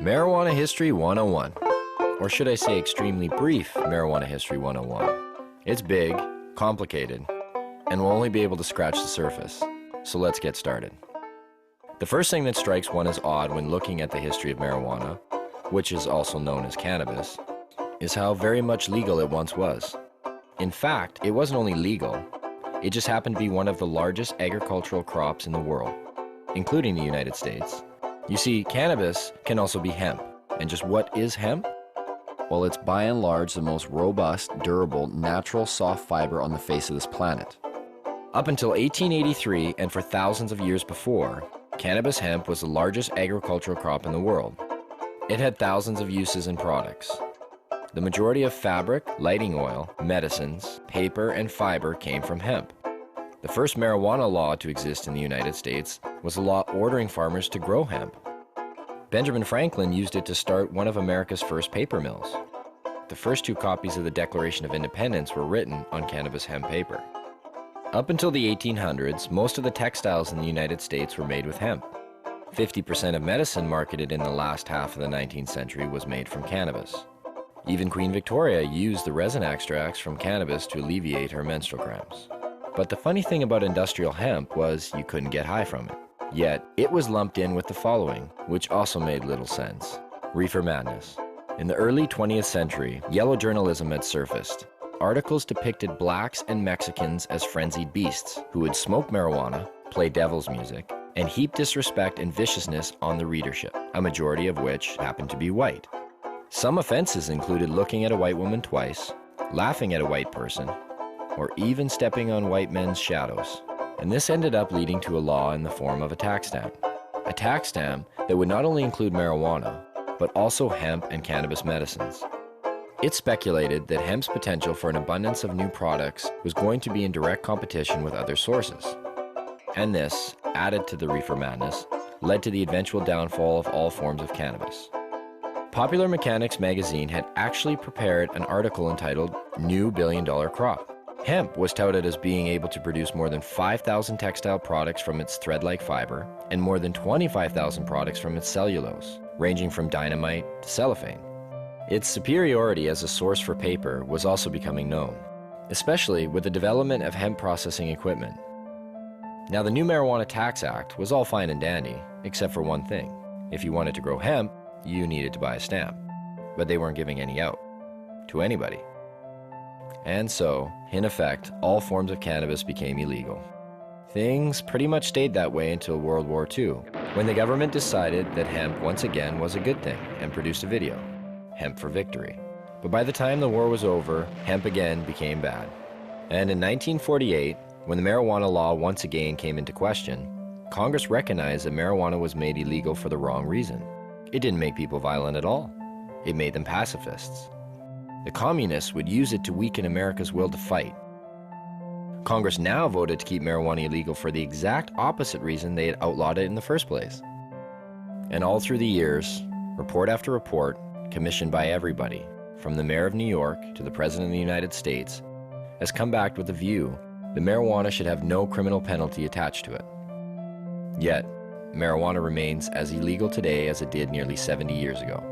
Marijuana History 101, or should I say extremely brief Marijuana History 101. It's big, complicated, and we'll only be able to scratch the surface, so let's get started. The first thing that strikes one as odd when looking at the history of marijuana, which is also known as cannabis, is how very much legal it once was. In fact, it wasn't only legal, it just happened to be one of the largest agricultural crops in the world, including the United States. You see, cannabis can also be hemp. And just what is hemp? Well, it's by and large the most robust, durable, natural soft fiber on the face of this planet. Up until 1883, and for thousands of years before, cannabis hemp was the largest agricultural crop in the world. It had thousands of uses and products. The majority of fabric, lighting oil, medicines, paper, and fiber came from hemp. The first marijuana law to exist in the United States was a law ordering farmers to grow hemp. Benjamin Franklin used it to start one of America's first paper mills. The first two copies of the Declaration of Independence were written on cannabis hemp paper. Up until the 1800s, most of the textiles in the United States were made with hemp. 50% of medicine marketed in the last half of the 19th century was made from cannabis. Even Queen Victoria used the resin extracts from cannabis to alleviate her menstrual cramps. But the funny thing about industrial hemp was you couldn't get high from it. Yet, it was lumped in with the following, which also made little sense. Reefer madness. In the early 20th century, yellow journalism had surfaced. Articles depicted blacks and Mexicans as frenzied beasts who would smoke marijuana, play devil's music, and heap disrespect and viciousness on the readership, a majority of which happened to be white. Some offenses included looking at a white woman twice, laughing at a white person, or even stepping on white men's shadows. And this ended up leading to a law in the form of a tax stamp. A tax stamp that would not only include marijuana, but also hemp and cannabis medicines. It's speculated that hemp's potential for an abundance of new products was going to be in direct competition with other sources. And this, added to the reefer madness, led to the eventual downfall of all forms of cannabis. Popular Mechanics magazine had actually prepared an article entitled New Billion-Dollar Crop. Hemp was touted as being able to produce more than 5,000 textile products from its thread-like fiber and more than 25,000 products from its cellulose, ranging from dynamite to cellophane. Its superiority as a source for paper was also becoming known, especially with the development of hemp processing equipment. Now, the new Marijuana Tax Act was all fine and dandy, except for one thing. If you wanted to grow hemp, you needed to buy a stamp, but they weren't giving any out to anybody. And so, in effect, all forms of cannabis became illegal. Things pretty much stayed that way until World War II, when the government decided that hemp once again was a good thing and produced a video, Hemp for Victory. But by the time the war was over, hemp again became bad. And in 1948, when the marijuana law once again came into question, Congress recognized that marijuana was made illegal for the wrong reason. It didn't make people violent at all. It made them pacifists. The communists would use it to weaken America's will to fight. Congress now voted to keep marijuana illegal for the exact opposite reason they had outlawed it in the first place. And all through the years, report after report, commissioned by everybody, from the mayor of New York to the president of the United States, has come back with the view that marijuana should have no criminal penalty attached to it. Yet, marijuana remains as illegal today as it did nearly 70 years ago.